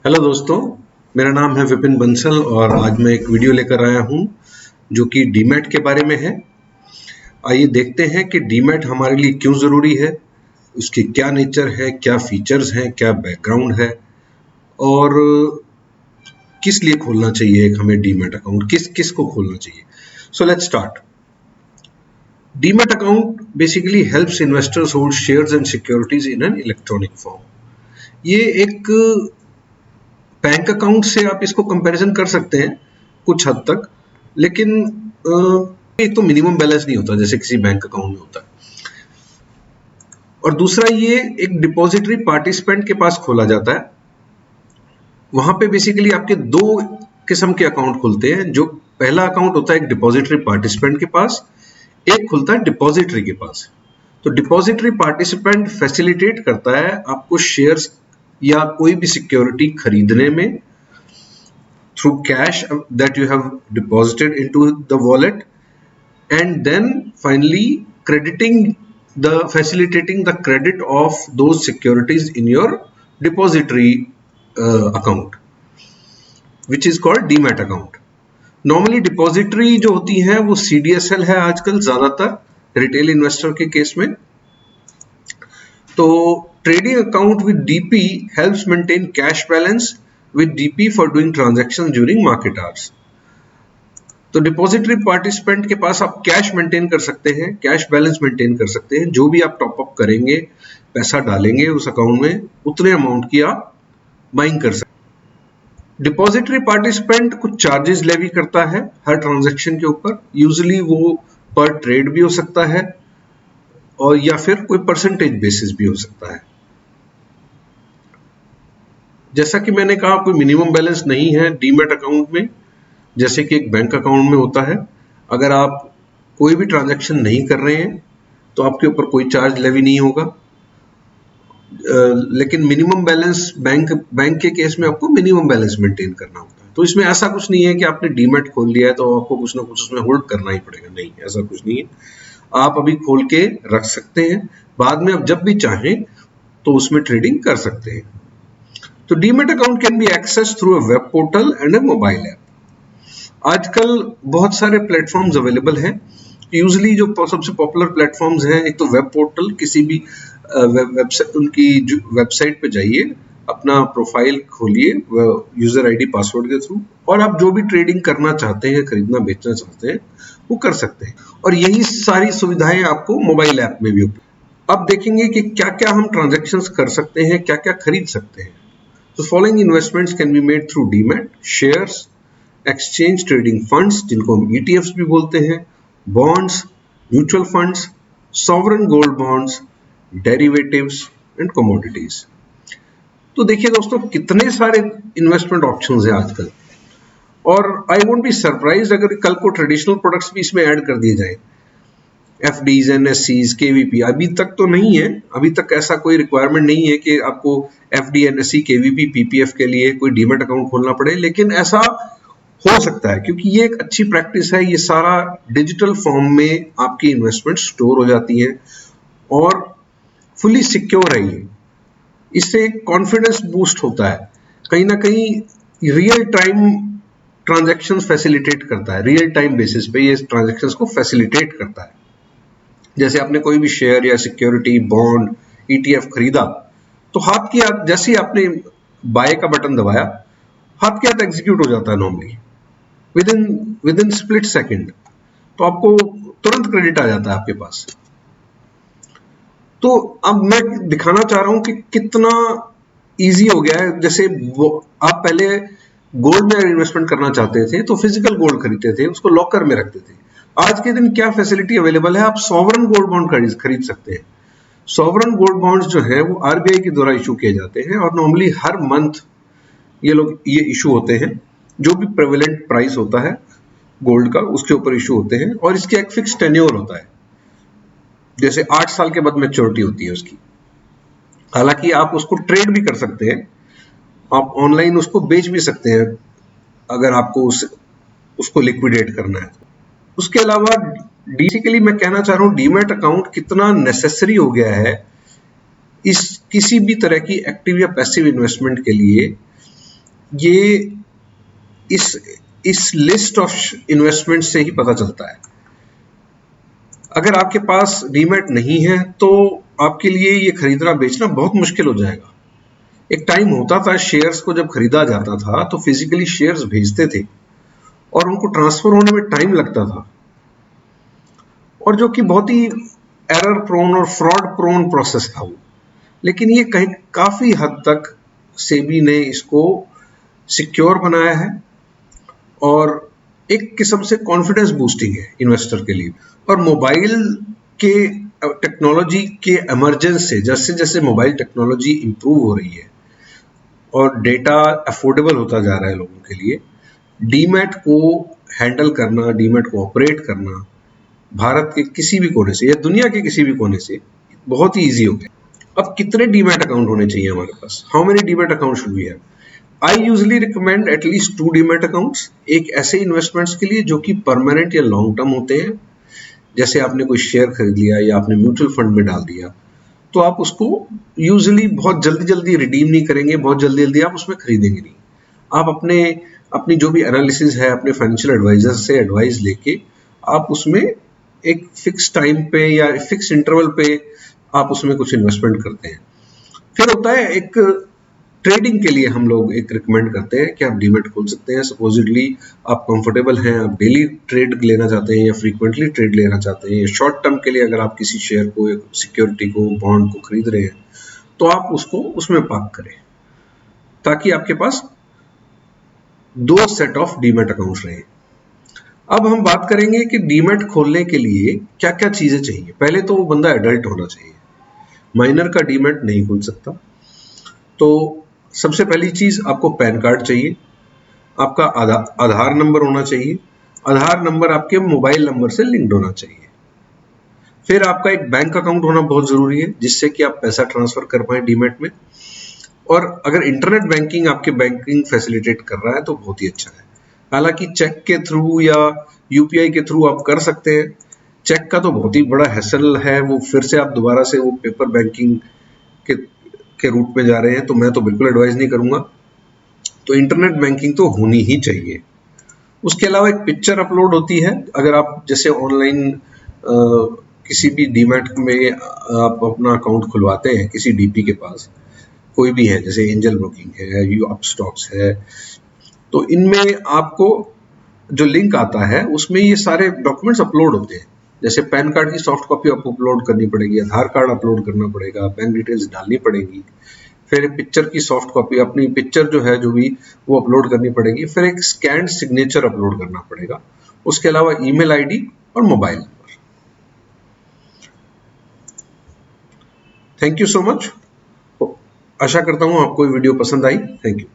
Hello दोस्तों, मेरा नाम है विपिन बंसल और आज मैं एक वीडियो लेकर आया हूं जो कि डीमैट के बारे में है। आइए देखते हैं कि डीमैट हमारे लिए क्यों ज़रूरी है, उसकी क्या नेचर है, क्या फीचर्स हैं, क्या बैकग्राउंड है और किस लिए खोलना चाहिए एक हमें डीमैट अकाउंट, किस किस को खोलना चाहिए। So let's start. Demat account basically helps investors hold shares and securities in an electronic form. ये एक बैंक अकाउंट से आप इसको कंपैरिजन कर सकते हैं कुछ हद तक, लेकिन एक तो मिनिमम बैलेंस नहीं होता जैसे किसी बैंक अकाउंट में होता है, और दूसरा ये एक डिपॉजिटरी पार्टिसिपेंट के पास खोला जाता है। वहां पे बेसिकली आपके दो किस्म के अकाउंट खुलते हैं। जो पहला अकाउंट होता है एक डिपॉजिटरी पार्टिसिपेंट के पास, एक खुलता है डिपॉजिटरी के पास। तो डिपॉजिटरी पार्टिसिपेंट फैसिलिटेट करता है आपको शेयर्स या कोई भी सिक्योरिटी खरीदने में through cash that you have deposited into the wallet, and then finally facilitating the credit of those securities in your depository account, which is called demat account. Normally depository जो होती है वो CDSL है आजकल ज्यादातर retail investor के case में। तो trading account with DP helps maintain cash balance with DP for doing transactions during market hours. तो डिपॉजिटरी पार्टिसिपेंट के पास आप कैश मेंटेन कर सकते हैं, कैश बैलेंस मेंटेन कर सकते हैं। जो भी आप टॉप अप करेंगे, पैसा डालेंगे उस अकाउंट में, उतने अमाउंट की आप बाइंग कर सकते हैं। डिपॉजिटरी पार्टिसिपेंट कुछ चार्जेस लेवी करता है हर ट्रांजैक्शन के ऊपर। यूजुअली वो पर ट्रेड भी हो सकता है और या फिर कोई परसेंटेज बेसिस भी हो सकता है। जैसा कि मैंने कहा, कोई मिनिमम बैलेंस नहीं है डीमैट अकाउंट में जैसे कि एक बैंक अकाउंट में होता है। अगर आप कोई भी ट्रांजैक्शन नहीं कर रहे हैं तो आपके ऊपर कोई चार्ज लेवी नहीं होगा। लेकिन मिनिमम बैलेंस बैंक के केस में आपको मिनिमम बैलेंस मेंटेन करना होता है। तो इसमें ऐसा कुछ नहीं है कि आपने डीमैट खोल लिया है तो आपको कुछ ना कुछ उसमें होल्ड करना ही पड़ेगा। नहीं, ऐसा कुछ नहीं है। आप अभी खोल के रख सकते हैं, बाद में आप जब भी चाहें तो उसमें ट्रेडिंग कर सकते हैं। तो demat account can be access through a web portal and a mobile app. आजकल बहुत सारे प्लेटफॉर्म्स अवेलेबल हैं। यूजुअली जो सबसे पॉपुलर प्लेटफॉर्म्स हैं, एक तो वेब पोर्टल, किसी भी वेबसाइट, उनकी वेबसाइट पे जाइए, अपना प्रोफाइल खोलिए यूजर आईडी पासवर्ड के थ्रू, और आप जो भी ट्रेडिंग करना चाहते हैं, खरीदना बेचना चाहते हैं, वो कर सकते हैं। और यही सारी सुविधाएं आपको मोबाइल ऐप में भी उपलब्ध। अब देखेंगे कि क्या क्या हम ट्रांजेक्शन्स कर सकते हैं, क्या क्या खरीद सकते हैं। तो following investments can be made through demat: shares, exchange trading funds जिनको हम ETFs भी बोलते हैं, bonds, mutual funds, sovereign gold bonds, derivatives and commodities. तो देखिए दोस्तों, कितने सारे इन्वेस्टमेंट ऑप्शंस हैं आजकल, और आई वोंट बी सरप्राइज्ड अगर कल को ट्रेडिशनल प्रोडक्ट्स भी इसमें ऐड कर दिए जाए। FDs, NSCs, KVP अभी तक तो नहीं है, अभी तक ऐसा कोई रिक्वायरमेंट नहीं है कि आपको FD, NSC, KVP, PPF के लिए कोई डीमैट अकाउंट खोलना पड़े, लेकिन ऐसा हो सकता है क्योंकि ये एक अच्छी प्रैक्टिस है। ये सारा डिजिटल फॉर्म में आपकी इन्वेस्टमेंट स्टोर हो जाती है और फुली सिक्योर है ये। इससे कॉन्फिडेंस बूस्ट होता है, कहीं ना कहीं रियल टाइम ट्रांजैक्शंस फैसिलिटेट करता है, रियल टाइम बेसिस पे ये ट्रांजैक्शंस को फैसिलिटेट करता है। जैसे आपने कोई भी शेयर या सिक्योरिटी, बॉन्ड, ETF खरीदा, तो हाथ के हाथ जैसे ही आपने बाय का बटन दबाया, हाथ के हाथ एग्जीक्यूट हो जाता है normally with in split second. तो आपको तुरंत क्रेडिट आ जाता है आपके पास। तो अब मैं दिखाना चाह रहा हूं कि कितना इजी हो गया है। जैसे आप पहले गोल्ड में इन्वेस्टमेंट करना चाहते थे तो फिजिकल गोल्ड खरीदते थे, उसको लॉकर में रखते थे। आज के दिन क्या फैसिलिटी अवेलेबल है, आप सॉवरेन गोल्ड बॉन्ड खरीद सकते हैं। सॉवरेन गोल्ड बॉन्ड्स जो है वो RBI के द्वारा इशू किए जाते हैं और नॉर्मली हर मंथ ये इशू होते हैं। जो भी प्रेवलेंट प्राइस होता है गोल्ड का, उसके ऊपर इशू होते हैं, और इसके एक फिक्स टेन्योर होता है। जैसे 8 साल के बाद मैच्योरिटी होती है उसकी। हालांकि आप उसको ट्रेड भी कर सकते हैं, आप ऑनलाइन उसको बेच भी सकते हैं अगर आपको उसको लिक्विडेट करना है। उसके अलावा बेसिकली मैं कहना चाह रहा हूं डीमैट अकाउंट कितना नेसेसरी हो गया है इस किसी भी तरह की एक्टिव या पैसिव इन्वेस्टमेंट के लिए। ये इस लिस्ट ऑफ इन्वेस्टमेंट से ही पता चलता है। अगर आपके पास डीमैट नहीं है तो आपके लिए ये खरीदना बेचना बहुत मुश्किल हो जाएगा। एक टाइम होता था शेयर्स को जब खरीदा जाता था तो फिजिकली शेयर्स भेजते थे और उनको ट्रांसफर होने में टाइम लगता था, और जो कि बहुत ही एरर प्रोन और फ्रॉड प्रोन प्रोसेस था वो। लेकिन ये कहीं काफी हद तक सेबी ने इसको सिक्योर बनाया है और एक किस्म से कॉन्फिडेंस बूस्टिंग है इन्वेस्टर के लिए। और मोबाइल के टेक्नोलॉजी के इमरजेंस से जैसे जैसे मोबाइल टेक्नोलॉजी इंप्रूव हो रही है और डेटा अफोर्डेबल होता जा रहा है लोगों के लिए, डीमैट को हैंडल करना, डीमैट को ऑपरेट करना भारत के किसी भी कोने से या दुनिया के किसी भी कोने से बहुत ही ईजी हो गया। अब कितने डीमैट अकाउंट होने चाहिए हमारे पास? How many demat account should we have? I usually recommend at least 2 demat accounts, एक ऐसे इन्वेस्टमेंट्स के लिए जो कि परमानेंट या लॉन्ग टर्म होते हैं, जैसे आपने कोई शेयर खरीद लिया या आपने म्यूचुअल फंड में डाल दिया, तो आप उसको यूजली बहुत जल्दी जल्दी रिडीम नहीं करेंगे, बहुत जल्दी जल्दी आप उसमें खरीदेंगे नहीं। आप अपनी जो भी एनालिसिस है अपने फाइनेंशियल एडवाइजर से एडवाइस लेके आप उसमें एक फिक्स टाइम पे या फिक्स इंटरवल पे आप उसमें कुछ इन्वेस्टमेंट करते हैं। फिर होता है एक ट्रेडिंग के लिए हम लोग एक रिकमेंड करते हैं कि आप डीमैट खोल सकते हैं। सपोजिटली आप कंफर्टेबल हैं, आप डेली ट्रेड लेना चाहते हैं या फ्रीक्वेंटली ट्रेड लेना चाहते हैं, या शॉर्ट टर्म के लिए अगर आप किसी शेयर को, सिक्योरिटी को, बॉन्ड को खरीद रहे हैं, तो आप उसको उसमें पार्क करें ताकि आपके पास 2 सेट ऑफ डीमैट अकाउंट्स रहे। अब हम बात करेंगे कि डीमैट खोलने के लिए क्या क्या चीजें चाहिए। पहले तो वो बंदा एडल्ट होना चाहिए, माइनर का डीमैट नहीं खुल सकता। तो सबसे पहली चीज आपको पैन कार्ड चाहिए, आपका आधार नंबर होना चाहिए, आधार नंबर आपके मोबाइल नंबर से लिंक्ड होना चाहिए। फिर आपका एक बैंक अकाउंट होना बहुत जरूरी है जिससे कि आप पैसा ट्रांसफर कर पाए डीमैट में। और अगर इंटरनेट बैंकिंग आपके बैंकिंग फैसिलिटेट कर रहा है तो बहुत ही अच्छा है। हालांकि चेक के थ्रू या यूपीआई के थ्रू आप कर सकते हैं। चेक का तो बहुत ही बड़ा हैसल है, वो फिर से आप दोबारा से वो पेपर बैंकिंग के के रूट में जा रहे हैं, तो मैं तो बिल्कुल एडवाइस नहीं करूंगा। तो इंटरनेट बैंकिंग तो होनी ही चाहिए। उसके अलावा एक पिक्चर अपलोड होती है। अगर आप जैसे ऑनलाइन किसी भी डीमैट में आप अपना अकाउंट खुलवाते हैं किसी डीपी के पास, कोई भी है, जैसे एंजल ब्रोकिंग है, यू अप स्टॉक्स है, तो इनमें आपको जो लिंक आता है उसमें ये सारे डॉक्यूमेंट्स अपलोड होते हैं। जैसे पैन कार्ड की सॉफ्ट कॉपी आपको अपलोड करनी पड़ेगी, आधार कार्ड अपलोड करना पड़ेगा, बैंक डिटेल्स डालनी पड़ेगी, फिर पिक्चर की सॉफ्ट कॉपी, अपनी पिक्चर जो है जो भी वो अपलोड करनी पड़ेगी, फिर एक स्कैन्ड सिग्नेचर अपलोड करना पड़ेगा। उसके अलावा ईमेल आईडी और mobile number. Thank you so much. आशा करता हूँ आपको ये वीडियो पसंद आई। Thank you.